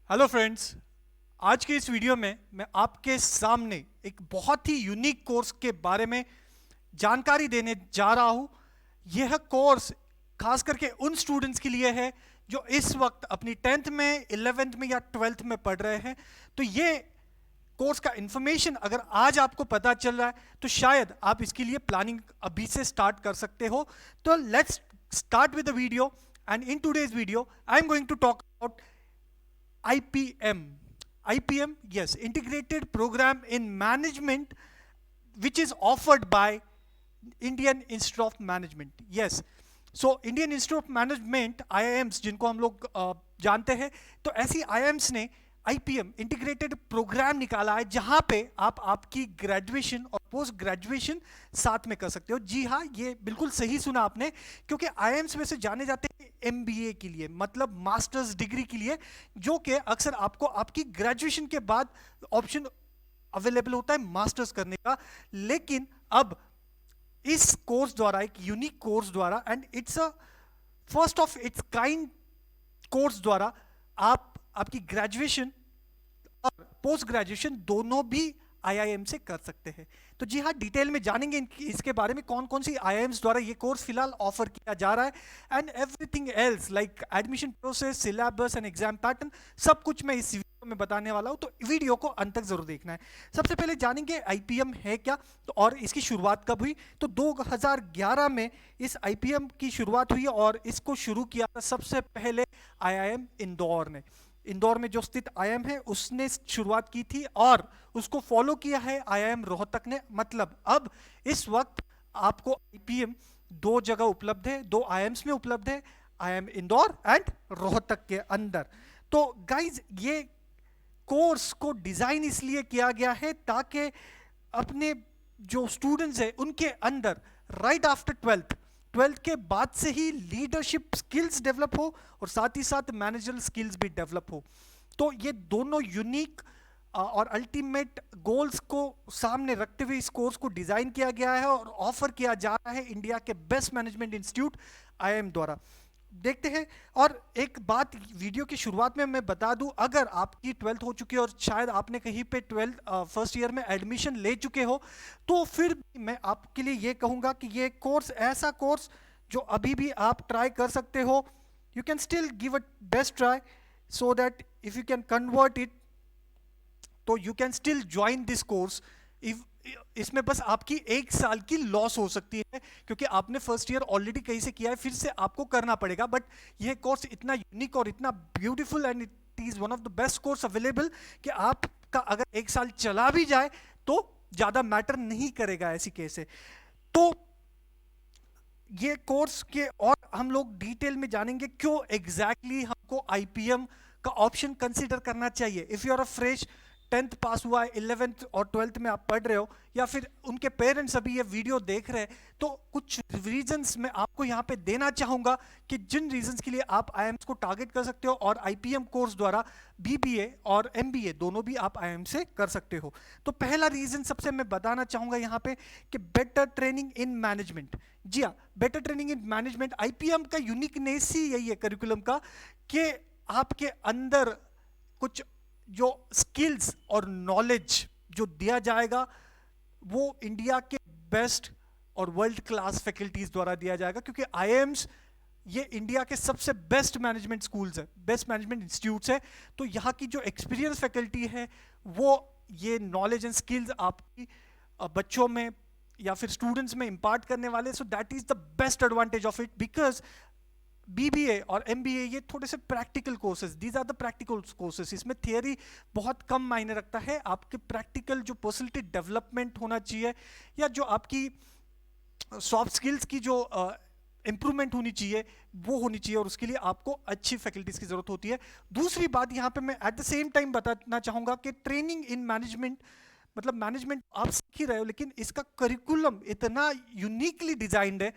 Hello friends. आज के इस वीडियो में मैं आपके सामने एक बहुत ही यूनिक कोर्स के बारे में जानकारी देने जा रहा हूं। यह कोर्स खास करके उन स्टूडेंट्स के लिए है जो इस वक्त अपनी 10th में 11th में या 12th में पढ़ रहे हैं। तो ये कोर्स का इंफॉर्मेशन अगर आज आपको पता चल रहा है तो शायद आप इसके लिए प्लानिंग अभी से स्टार्ट कर सकते हो। तो let's start with the video. And in today's video I am going to talk about IPM. IPM, yes, Integrated Program in Management, which is offered by Indian Institute of Management. Yes. So Indian Institute of Management IIMs जिनको हम लोग जानते हैं, तो ऐसी IIMs ने IPM integrated programme निकाला है जहां पे आप आपकी ग्रेजुएशन और पोस्ट ग्रेजुएशन साथ में कर सकते हो। जी हाँ, ये बिल्कुल सही सुना आपने, क्योंकि IIMs में से जाने जाते हैं MBA के लिए, मतलब मास्टर्स डिग्री के लिए, जो कि अक्सर आपको आपकी ग्रेजुएशन के बाद ऑप्शन अवेलेबल होता है मास्टर्स करने का। लेकिन अब इस कोर्स द्वारा, एक यूनिक कोर्स द्वारा, and it's a first of its kind course द्वारा आप आपकी ग्रेजुएशन और पोस्ट ग्रेजुएशन दोनों भी आईआईएम से कर सकते हैं। तो जी हाँ, डिटेल में जानेंगे इसके बारे में कौन कौन सी आईआईएम्स द्वारा ये कोर्स फिलहाल ऑफर किया जा रहा है, and everything else like admission process, syllabus and exam pattern, सब कुछ मैं इस वीडियो में बताने वाला हूं। तो वीडियो को अंत तक जरूर देखना है। सबसे पहले जानेंगे आईपीएम है क्या, तो और इसकी शुरुआत कब हुई। तो 2011 में इस आईपीएम की शुरुआत हुई और इसको शुरू किया था सबसे पहले आईआईएम इंदौर ने। इंदौर में जो स्थित आईआईएम है उसने शुरुआत की थी और उसको फॉलो किया है आईआईएम रोहतक ने। मतलब अब इस वक्त आपको आईपीएम दो जगह उपलब्ध है, दो आईआईएम्स में उपलब्ध है, आईआईएम इंदौर एंड रोहतक के अंदर। तो गाइज, ये कोर्स को डिजाइन इसलिए किया गया है ताकि अपने जो स्टूडेंट्स हैं उनके अंदर राइट आफ्टर ट्वेल्थ के बाद से ही लीडरशिप स्किल्स डेवलप हो और साथ ही साथ मैनेजरल स्किल्स भी डेवलप हो। तो ये दोनों यूनिक और अल्टीमेट गोल्स को सामने रखते हुए इस कोर्स को डिजाइन किया गया है और ऑफर किया जा रहा है इंडिया के बेस्ट मैनेजमेंट इंस्टीट्यूट आईआईएम द्वारा। देखते हैं। और एक बात वीडियो की शुरुआत में मैं बता दूं, अगर आपकी 12th हो चुकी है और शायद आपने कहीं पे 12th फर्स्ट ईयर में एडमिशन ले चुके हो, तो फिर भी मैं आपके लिए ये कहूंगा कि ये कोर्स ऐसा कोर्स जो अभी भी आप ट्राई कर सकते हो। You can still give a best try so that if you can convert it, तो you can still join this course. If इसमें बस आपकी एक साल की लॉस हो सकती है, क्योंकि आपने फर्स्ट ईयर ऑलरेडी कहीं से किया है, फिर से आपको करना पड़ेगा। बट यह कोर्स इतना यूनिक और इतना beautiful and it is one of the best course available कि आपका अगर एक साल चला भी जाए तो ज्यादा मैटर नहीं करेगा ऐसी केस है। तो ये कोर्स के और हम लोग डिटेल में जानेंगे क्यों एग्जैक्टली हमको आईपीएम का ऑप्शन कंसीडर करना चाहिए। If you are a fresh 10th pass हुआ है, 11th और 12th में आप पढ़ रहे हो, या फिर उनके पेरेंट्स अभी ये वीडियो देख रहे हैं, तो कुछ रीजंस मैं आपको यहाँ पे देना चाहूंगा कि जिन रीजंस के लिए आप आईआईएम्स को टारगेट कर सकते हो और आईपीएम कोर्स द्वारा बीबीए और एमबीए दोनों भी आप आईआईएम से कर सकते हो। तो पहला रीजन सबसे मैं बताना चाहूंगा यहाँ पे कि बेटर ट्रेनिंग इन मैनेजमेंट। जी हाँ, better training in management IPM का यूनिकनेस ही यही है करिकुलम का, कि आपके अंदर कुछ जो स्किल्स और नॉलेज जो दिया जाएगा वो इंडिया के बेस्ट और वर्ल्ड क्लास फैकल्टीज द्वारा दिया जाएगा, क्योंकि आईआईएम्स ये इंडिया के सबसे बेस्ट मैनेजमेंट स्कूल्स है, बेस्ट मैनेजमेंट इंस्टीट्यूट्स है। तो यहाँ की जो एक्सपीरियंस फैकल्टी है वो ये नॉलेज एंड स्किल्स आपकी बच्चों में या फिर स्टूडेंट्स में इंपार्ट करने वाले। So that is the best advantage of it, because BBA और एमबीए ये थोड़े से practical courses, these are the practical courses. इसमें थियरी बहुत कम मायने रखता है, आपके प्रैक्टिकल जो पर्सनैलिटी डेवलपमेंट होना चाहिए या जो आपकी सॉफ्ट स्किल्स की जो इंप्रूवमेंट होनी चाहिए वो होनी चाहिए, और उसके लिए आपको अच्छी फैकल्टीज की जरूरत होती है। दूसरी बात यहाँ पे मैं एट द सेम टाइम बताना चाहूंगा कि ट्रेनिंग इन मैनेजमेंट, मतलब मैनेजमेंट आप सीख ही रहे हो, लेकिन इसका करिकुलम इतना यूनिकली डिजाइंड है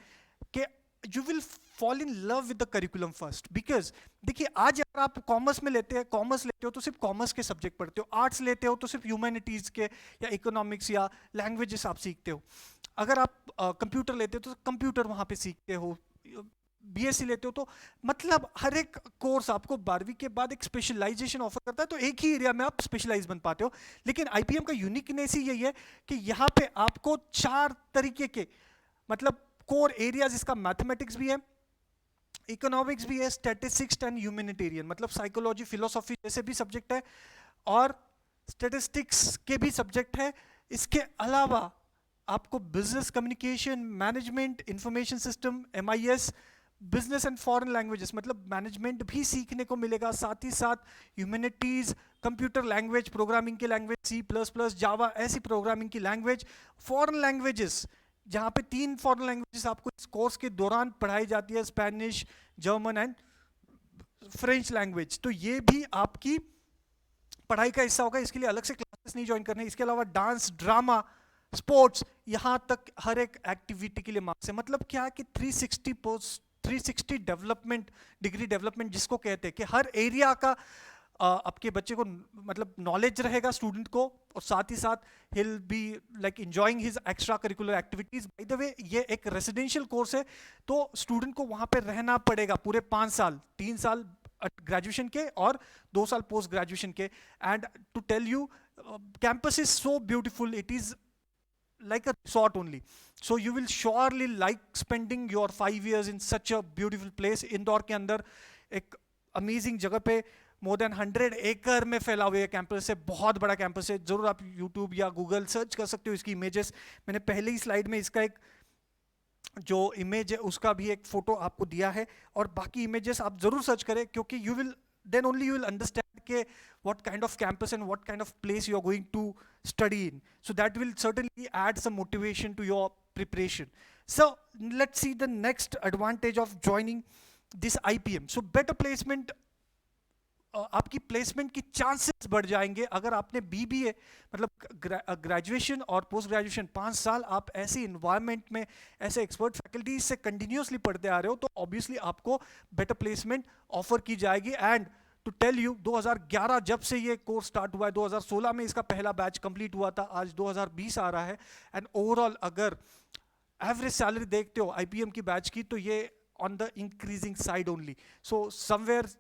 कि you will fall in love with the curriculum first. Because देखिए, आज अगर आप कॉमर्स में लेते हैं, कॉमर्स लेते हो तो सिर्फ कॉमर्स के सब्जेक्ट पढ़ते हो, आर्ट्स लेते हो तो सिर्फ ह्यूमैनिटीज के या इकोनॉमिक्स या लैंग्वेजेस आप सीखते हो, अगर आप कंप्यूटर लेते हो तो कंप्यूटर वहां पे सीखते हो, बीएससी लेते हो, तो मतलब हर एक कोर्स आपको 12वीं के बाद एक स्पेशलाइजेशन ऑफर करता है, तो एक ही एरिया में आप स्पेशलाइज बन पाते हो। लेकिन आईपीएम का यूनिकनेस ही यही है कि यहाँ पे आपको 4 तरीके के मतलब कोर एरियाज, इसका मैथमेटिक्स भी है, इकोनॉमिक्स भी है, स्टैटिस्टिक्स एंड ह्यूमैनिटेरियन मतलब साइकोलॉजी फिलोसॉफी जैसे भी सब्जेक्ट है, और स्टैटिस्टिक्स के भी सब्जेक्ट है। इसके अलावा आपको business communication, management, information system, MIS, business and foreign languages मतलब मैनेजमेंट भी सीखने को मिलेगा, साथ ही साथ ह्यूमैनिटीज, कंप्यूटर लैंग्वेज, प्रोग्रामिंग की लैंग्वेज सी प्लस प्लस, जावा ऐसी प्रोग्रामिंग की लैंग्वेज, फॉरेन लैंग्वेजेस जहाँ पे 3 फॉरेन लैंग्वेजेस आपको इस कोर्स के दौरान पढ़ाई जाती है, Spanish, German and French language. तो ये भी आपकी पढ़ाई का हिस्सा होगा, इसके लिए अलग से क्लासेस नहीं ज्वाइन करने। इसके अलावा डांस, ड्रामा, स्पोर्ट्स, यहाँ तक हर एक एक्टिविटी के लिए मार्क्स है। मतलब क्या है कि 360 डेवलपमेंट, डिग्री डेवलपमेंट जिसको कहते हैं कि हर एरिया का आपके बच्चे को मतलब नॉलेज रहेगा स्टूडेंट को, और साथ ही साथ he'll be like enjoying his extra curricular activities. By the way, ये एक रेसिडेंशियल कोर्स है, तो स्टूडेंट को वहाँ पे रहना पड़ेगा पूरे 5 साल, 3 साल ग्रेजुएशन के और 2 साल पोस्ट ग्रेजुएशन के। And to tell you, campus is so beautiful, it is like a resort only, so you will surely like spending your 5 years in such a beautiful place. Indore के अंदर एक अमेजिंग जगह पे more than 100 एकड़ में फैला हुआ है कैंपस है, बहुत बड़ा कैंपस है। जरूर आप यूट्यूब या गूगल सर्च कर सकते हो इसकी इमेजेस, मैंने पहले ही स्लाइड में इसका एक जो इमेज है उसका भी एक फोटो आपको दिया है, और बाकी इमेजेस आप जरूर सर्च करें, क्योंकि you will then only you will understand के what kind of campus and what kind of place you are going to study in. So that will certainly add some motivation to your preparation. So let's see the next advantage of joining this IPM. So better placement, आपकी placement की chances बढ़ जाएंगे अगर आपने BBA मतलब graduation और post graduation 5 साल आप ऐसे इन्वायरमेंट में ऐसे एक्सपर्ट फैकल्टीज से कंटिन्यूसली पढ़ते आ रहे हो, तो ऑब्वियसली आपको बेटर प्लेसमेंट ऑफर की जाएगी। एंड टू टेल यू, 2011 जब से ये कोर्स स्टार्ट हुआ है, 2016 में इसका पहला बैच कंप्लीट हुआ था, आज 2020 आ रहा है, एंड ओवरऑल अगर एवरेज सैलरी देखते हो आईपीएम की बैच की, तो ये on the increasing side only. So somewhere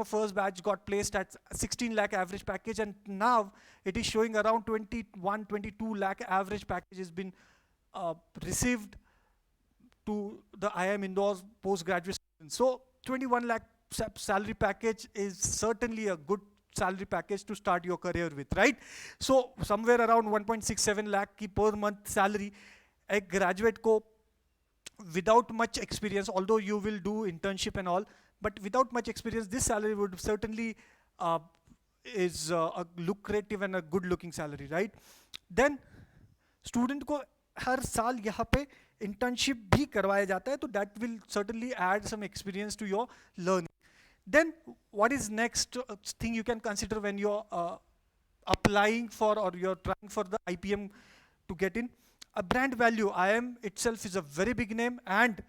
first batch got placed at 16 lakh average package, and now it is showing around 21-22 lakh average package has been received to the IIM Indore's postgraduate students. So 21 lakh salary package is certainly a good salary package to start your career with, right? So somewhere around 1.67 lakh ki per month salary, a graduate ko without much experience, although you will do internship and all, but without much experience, this salary would certainly is a lucrative and a good looking salary, right? Then student को हर साल यहाँ पे internship भी करवाया जाता है, तो that will certainly add some experience to your learning. Then what is next thing you can consider when you're applying for or you're trying for the IPM to get in? A brand value. IIM itself is a very big name, and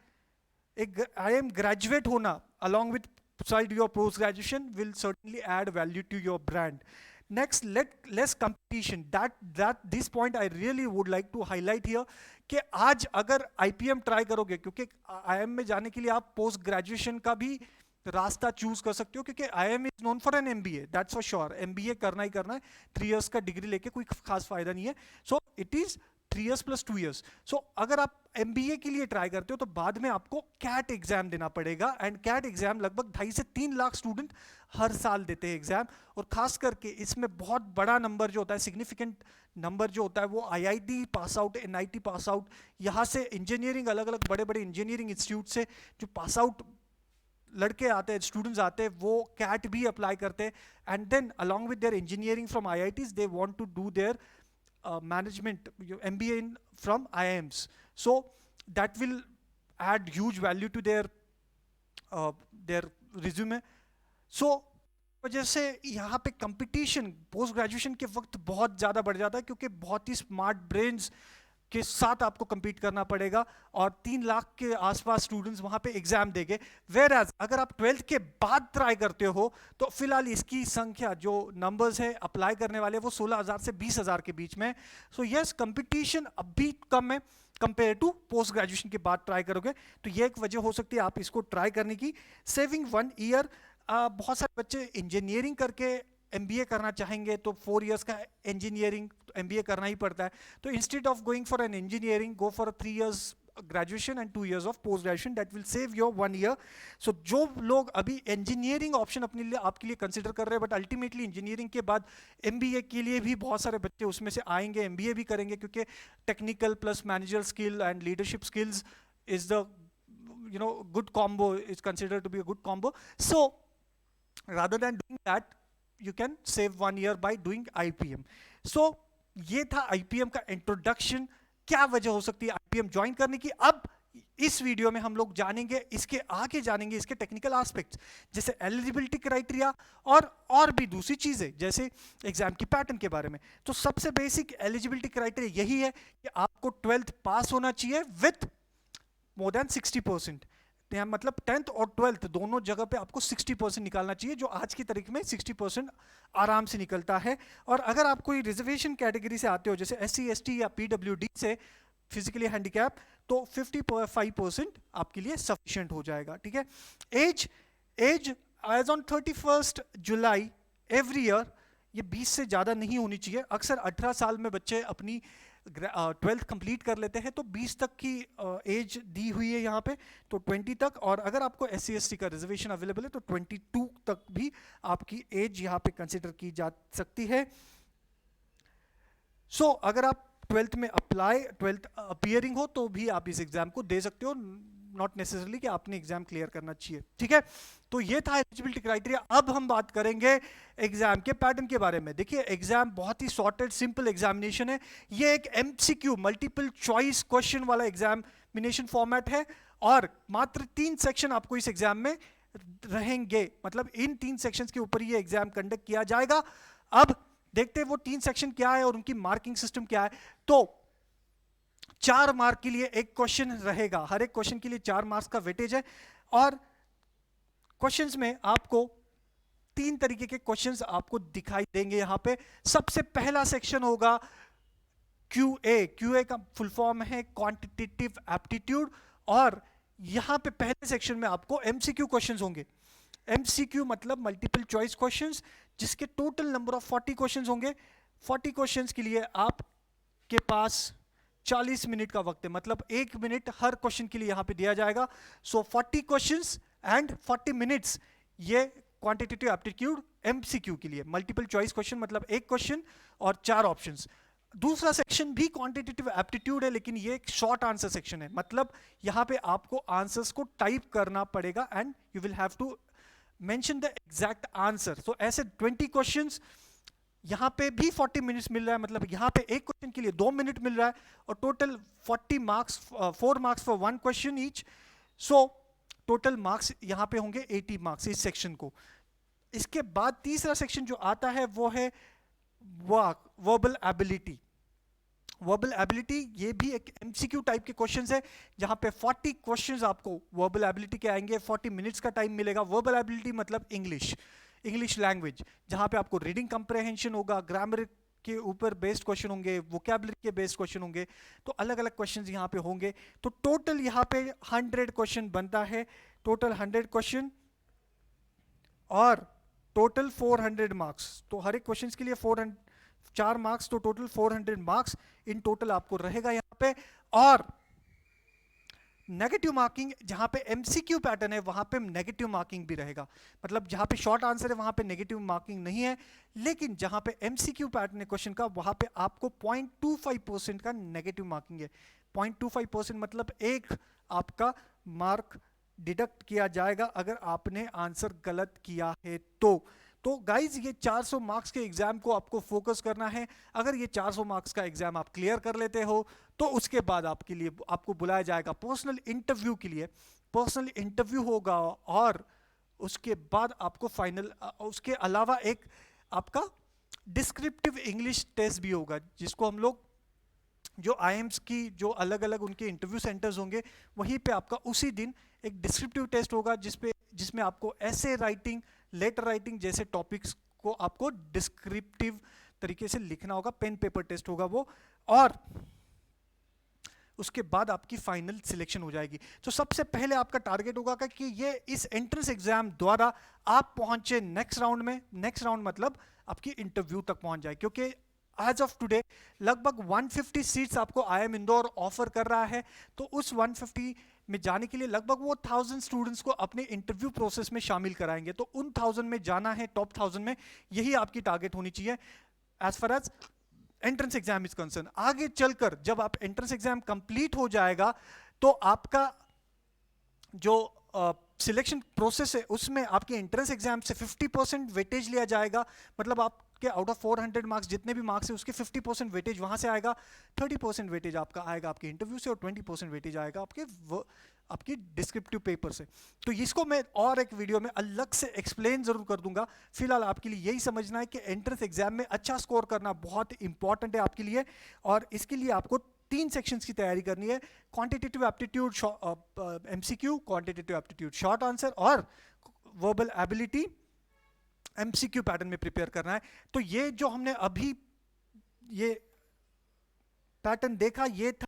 IIM graduate hona along with side your post graduation will certainly add value to your brand. Next, less competition. That this point I really would like to highlight here कि आज अगर IPM try करोगे, क्योंकि IIM में जाने के लिए आप पोस्ट ग्रेजुएशन का भी रास्ता चूज कर सकते हो, क्योंकि IIM is known for an MBA, that's for sure. MBA करना ही करना है, 3 years का डिग्री लेके कोई खास फायदा नहीं है। So it is 3 years plus 2 years. So अगर आप MBA के लिए ट्राई करते हो तो बाद में आपको CAT एग्जाम देना पड़ेगा, एंड CAT एग्जाम लगभग 2.5 से 3 लाख स्टूडेंट हर साल देते हैं एग्जाम, और खास करके इसमें बहुत बड़ा नंबर जो होता है, सिग्निफिकेंट नंबर जो होता है, वो IIT pass out, NIT pass out, यहाँ से इंजीनियरिंग अलग अलग बड़े बड़े इंजीनियरिंग इंस्टीट्यूट से जो पास आउट लड़के आते हैं, स्टूडेंट्स आते हैं, वो CAT भी अप्लाई करते हैं, and then along with their engineering from IITs they want to do their management MBA from IIMs. So that will add huge value to their resume. So वजह से यहाँ पे कंपटीशन पोस्ट ग्रेजुएशन के वक्त बहुत ज़्यादा बढ़ जाता है, क्योंकि बहुत ही स्मार्ट ब्रेन्स के साथ आपको compete करना पड़ेगा और 3 लाख के आसपास स्टूडेंट्स वहाँ पे एग्जाम देंगे। Whereas अगर आप 12th के बाद ट्राई करते हो तो फिलहाल इसकी संख्या जो नंबर्स है अप्लाई करने वाले वो 16,000 से 20,000 के बीच में। सो यस, कंपटीशन अभी कम है कंपेयर टू पोस्ट ग्रेजुएशन के बाद ट्राई करोगे तो ये एक वजह हो सकती है आप इसको ट्राई करने की। सेविंग 1 ईयर, बहुत सारे बच्चे इंजीनियरिंग करके एमबीए करना चाहेंगे तो 4 इयर्स का इंजीनियरिंग एमबीए करना ही पड़ता है। तो instead of going for an engineering, go for 3 years graduation and 2 years of post graduation, that will save your 1 year. So जो लोग अभी इंजीनियरिंग ऑप्शन अपने लिए आपके लिए कंसिडर कर रहे हैं, बट अल्टीमेटली इंजीनियरिंग के बाद एमबीए के लिए भी बहुत सारे बच्चे उसमें से आएंगे, एमबीए भी करेंगे, क्योंकि technical plus manager skill and leadership skills is the good combo, is considered to be a good combo. So rather than doing that, you can save 1 year by doing IPM. So ये था IPM का introduction, क्या वजह हो सकती है IPM join करने की। अब इस वीडियो में हम लोग जानेंगे, इसके आगे जानेंगे इसके टेक्निकल एस्पेक्ट्स, जैसे एलिजिबिलिटी क्राइटेरिया और भी दूसरी चीजें जैसे एग्जाम की पैटर्न के बारे में। तो सबसे बेसिक एलिजिबिलिटी क्राइटेरिया यही है कि आपको 12th पास होना चाहिए विथ मोर देन 60%। मतलब 10th और 12th दोनों जगह पे आपको 60% निकालना चाहिए, जो आज की तारीख में 60% आराम से निकलता है। और अगर आप कोई रिजर्वेशन कैटेगरी से आते हो जैसे SC ST या PWD से, फिजिकली हैंडीकैप, तो 55% आपके लिए सफिशिएंट हो जाएगा। ठीक है। As age on 31 July every year ये 20 से ज़्यादा नहीं होनी चाहिए। अक्सर 18 साल में बच्चे अपनी 12th कंप्लीट कर लेते हैं, तो 20 तक की एज दी हुई है यहाँ पे, तो 20 तक। और अगर आपको SC ST का रिजर्वेशन अवेलेबल है तो 22 तक भी आपकी एज यहाँ पे कंसिडर की जा सकती है। सो अगर आप 12th अपीयरिंग हो तो भी आप इस एग्जाम को दे सकते हो, नॉट नेसेसरली कि आपने एग्जाम क्लियर करना चाहिए। ठीक है, तो ये था एलिजिबिलिटी क्राइटेरिया। अब हम बात करेंगे एग्जाम के पैटर्न के बारे में। देखिए, एग्जाम बहुत ही सॉर्टेड सिंपल एग्जामिनेशन है। ये एक MCQ मल्टीपल चॉइस क्वेश्चन वाला एग्जामिनेशन फॉर्मेट है और मात्र 3 सेक्शन आपको इस एग्जाम में रहेंगे। मतलब इन 3 सेक्शंस के ऊपर ये एग्जाम कंडक्ट किया जाएगा। अब देखते हैं वो 3 सेक्शन क्या है और उनकी मार्किंग सिस्टम क्या है। तो 4 मार्क के लिए एक क्वेश्चन रहेगा, हर एक क्वेश्चन के लिए 4 मार्क्स का वेटेज है। और क्वेश्चंस में आपको 3 तरीके के क्वेश्चंस आपको दिखाई देंगे यहाँ पे। सबसे पहला सेक्शन होगा QA का फुल फॉर्म है क्वांटिटेटिव एप्टीट्यूड, और यहाँ पे पहले सेक्शन में आपको MCQ क्वेश्चंस होंगे। MCQ मतलब मल्टीपल चॉइस क्वेश्चंस, जिसके टोटल नंबर ऑफ 40 क्वेश्चंस होंगे। 40 क्वेश्चंस के लिए आपके पास 40 मिनट का वक्त है, मतलब 1 मिनट हर क्वेश्चन के लिए यहां पे दिया जाएगा। सो 40 क्वेश्चंस एंड 40 मिनट्स, ये क्वांटिटेटिव एप्टीट्यूड MCQ के लिए। मल्टीपल चॉइस क्वेश्चन मतलब 1 क्वेश्चन और 4 ऑप्शंस। दूसरा सेक्शन भी क्वांटिटेटिव एप्टीट्यूड है, लेकिन ये एक शॉर्ट आंसर सेक्शन है, मतलब यहां पे आपको आंसर्स को टाइप करना पड़ेगा and you will have to mention the exact answer. So ऐसे 20 क्वेश्चंस, यहाँ पे भी 40 मिनट्स मिल रहा है, मतलब यहाँ पे एक क्वेश्चन के लिए 2 मिनट मिल रहा है, और total 40 marks, 4 marks for 1 question each. So total marks यहाँ पे होंगे 80 मार्क्स इस सेक्शन को। इसके बाद तीसरा सेक्शन जो आता है वो है वर्बल एबिलिटी। वर्बल एबिलिटी ये भी एक MCQ टाइप के क्वेश्चंस है, जहां पे 40 क्वेश्चंस आपको वर्बल एबिलिटी के आएंगे, 40 मिनट्स का टाइम मिलेगा। वर्बल एबिलिटी मतलब इंग्लिश लैंग्वेज, जहां पे आपको रीडिंग कंप्रहेंशन होगा, ग्रामर के ऊपर बेस्ड क्वेश्चन होंगे, वोकैबुलरी के बेस्ड क्वेश्चन होंगे, तो अलग अलग क्वेश्चंस यहाँ पे होंगे। तो टोटल यहाँ पे 100 क्वेश्चन बनता है, टोटल 100 क्वेश्चन और टोटल 400 मार्क्स। तो हर एक क्वेश्चन के लिए 4 मार्क्स, तो टोटल 400 मार्क्स इन टोटल आपको रहेगा यहाँ पे। और नेगेटिव मार्किंग, जहां पे MCQ पैटर्न है वहां पे नेगेटिव मार्किंग भी रहेगा, मतलब जहां पे शॉर्ट आंसर है वहां पे नेगेटिव मार्किंग नहीं है, लेकिन जहां पे MCQ पैटर्न है क्वेश्चन का वहां पे आपको 0.25% का नेगेटिव मार्किंग है। 0.25% मतलब एक आपका मार्क डिडक्ट किया जाएगा अगर आपने आंसर गलत किया है तो गाइज ये 400 मार्क्स के एग्जाम को आपको फोकस करना है। अगर ये 400 मार्क्स का एग्जाम आप क्लियर कर लेते हो तो उसके बाद आपको बुलाया जाएगा पर्सनल इंटरव्यू के लिए। पर्सनल इंटरव्यू होगा और उसके बाद आपको फाइनल, उसके अलावा एक आपका डिस्क्रिप्टिव इंग्लिश टेस्ट भी होगा, जिसको हम लोग जो आईएम्स की जो अलग अलग उनके इंटरव्यू सेंटर्स होंगे, वहीं पे आपका उसी दिन एक डिस्क्रिप्टिव टेस्ट होगा जिसमें आपको ऐसे राइटिंग, लेटर राइटिंग जैसे टॉपिक्स को आपको डिस्क्रिप्टिव तरीके से लिखना होगा, पेन पेपर टेस्ट होगा वो, और उसके बाद आपकी फाइनल सिलेक्शन हो जाएगी। तो सबसे पहले आपका टारगेट होगा कि ये इस एंट्रेंस एग्जाम द्वारा आप पहुंचे नेक्स्ट राउंड में। नेक्स्ट राउंड मतलब आपकी इंटरव्यू तक पहुंच जाए, क्योंकि एज ऑफ टुडे लगभग 150 सीट्स आपको आईएम इंदौर ऑफर कर रहा है। तो उस 150 में जाने के लिए लगभग वो 1000 स्टूडेंट्स को अपने इंटरव्यू प्रोसेस में शामिल कराएंगे। तो उन 1000 में जाना है, टॉप 1000 में, यही आपकी टारगेट होनी चाहिए as far as entrance exam is concern. आगे चलकर जब आप एंट्रेंस एग्जाम कंप्लीट हो जाएगा तो आपका जो सिलेक्शन प्रोसेस है उसमें आपके एंट्रेंस एग्जाम से 50% वेटेज लिया जाएगा। मतलब आपके आउट ऑफ 400 मार्क्स जितने भी मार्क्स है उसके 50% वेटेज वहां से आएगा, 30% वेटेज आपका आएगा आपके इंटरव्यू से, और 20% वेटेज आएगा आपकी डिस्क्रिप्टिव पेपर से। तो इसको मैं और एक वीडियो में अलग से एक्सप्लेन जरूर कर दूंगा। फिलहाल आपके लिए यही समझना है कि एंट्रेंस एग्जाम में अच्छा स्कोर करना बहुत इंपॉर्टेंट है आपके लिए, और इसके लिए आपको 3 सेक्शंस की तैयारी करनी है: quantitative aptitude MCQ, quantitative aptitude short answer, और वर्बल एबिलिटी एमसीक्यू पैटर्न में प्रिपेयर करना है। तो ये जो हमने अभी ये पैटर्न देखा, ये था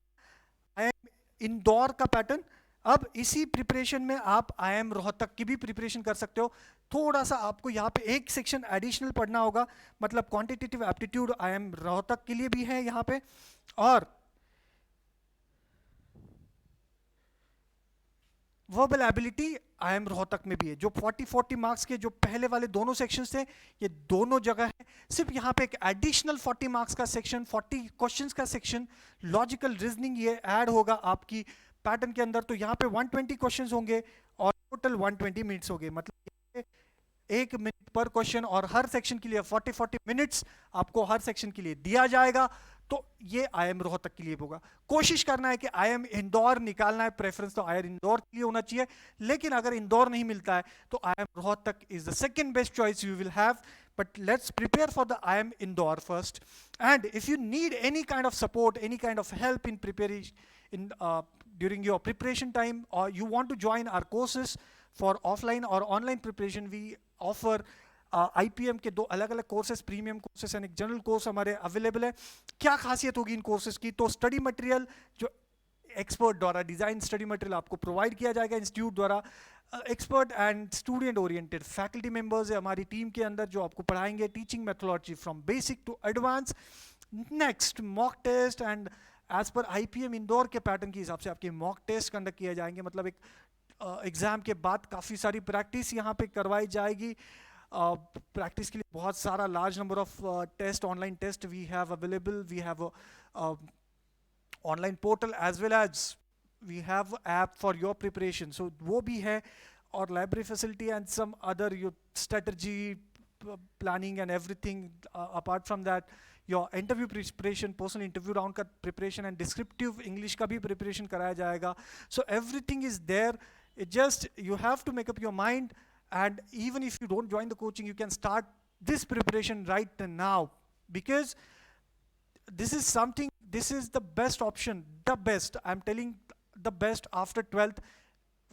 आईएम इंदौर का पैटर्न। अब इसी प्रिपरेशन में आप आईएम रोहतक की भी प्रिपरेशन कर सकते हो। थोड़ा सा आपको यहाँ पे एक सेक्शन एडिशनल पढ़ना होगा, मतलब क्वांटिटेटिव एप्टीट्यूड आईएम रोहतक के लिए भी है यहाँ पे, और वर्बल एबिलिटी आईएम रोहतक में भी है। जो 40 मार्क्स के जो पहले वाले दोनों सेक्शंस थे, ये दोनों जगह है। सिर्फ यहाँ पे एक एडिशनल 40 मार्क्स का सेक्शन, 40 क्वेश्चंस का सेक्शन, लॉजिकल रीजनिंग, ये ऐड होगा आपकी पैटर्न के अंदर। तो यहाँ पे 120 क्वेश्चंस होंगे और टोटल 120 मिनट्स होंगे, मतलब 1 मिनट पर क्वेश्चन, और हर सेक्शन के लिए 40 मिनट्स आपको हर सेक्शन के लिए दिया जाएगा। तो ये आईएम रोहतक के लिए होगा। कोशिश करना है कि आईएम इंदौर निकालना है, प्रेफरेंस तो आईएम इंदौर के लिए होना चाहिए। लेकिन अगर इंदौर नहीं मिलता है तो IIM Rohtak is the second best choice you will have, but let's prepare for the IIM Indore first. And if you need any kind of support, any kind of help in preparing during your preparation time, or you want to join our courses for offline or online preparation, we offer IPM के 2 अलग अलग courses, premium courses and एक general course हमारे available है। क्या खासियत होगी इन कोर्सेज की? तो स्टडी मटेरियल जो एक्सपर्ट द्वारा डिजाइन स्टडी मटेरियल आपको प्रोवाइड किया जाएगा इंस्टीट्यूट द्वारा। Expert and student oriented faculty members है हमारी टीम के अंदर जो आपको पढ़ाएंगे teaching methodology from basic to advance. Next mock test, and as पर आईपीएम इंदौर के पैटर्न के हिसाब से आपके मॉक टेस्ट कंडक्ट किए जाएंगे। मतलब एक एग्जाम के बाद काफ़ी सारी प्रैक्टिस यहाँ पे करवाई जाएगी। प्रैक्टिस के लिए बहुत सारा large number of test, online test we have available. We have online portal as well as we have app for your preparation, so वो भी है, और library facility and some other your strategy planning and everything. Apart from that, your interview preparation, personal interview round का preparation and descriptive English का भी preparation कराया जाएगा. So everything is there. It just you have to make up your mind, and even if you don't join the coaching, you can start this preparation right now, because this is something, this is the best option, the best, I'm telling, the best after 12th.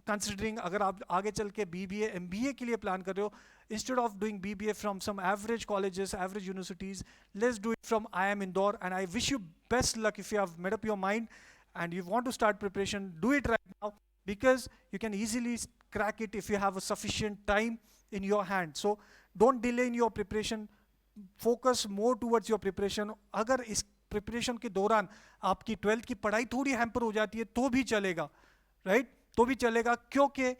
Considering अगर आप आगे चल के BBA MBA के लिए plan कर रहे हो, instead of doing BBA from some average colleges, average universities, let's do it from IIM Indore. And I wish you best luck. If you have made up your mind and you want to start preparation, do it right now, because you can easily crack it if you have a sufficient time in your hand. So don't delay in your preparation, focus more towards your preparation. अगर इस preparation के दौरान आपकी 12th की पढ़ाई थोड़ी hamper हो जाती है तो भी चलेगा, right? तो भी चलेगा, क्योंकि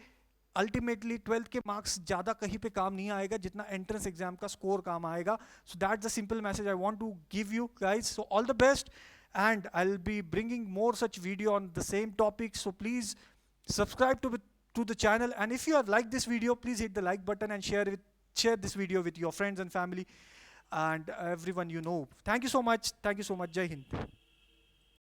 अल्टीमेटली 12th के मार्क्स ज़्यादा कहीं पे काम नहीं आएगा जितना एंट्रेंस एग्जाम का स्कोर काम आएगा. So that's the simple message I want to give you guys. So all the best, and I'll be bringing more such video on the same topic. So please subscribe to the channel, and if you have liked this video, please hit the like button and share this video with your friends and family and everyone you know. Thank you so much. Thank you so much. Jai Hind.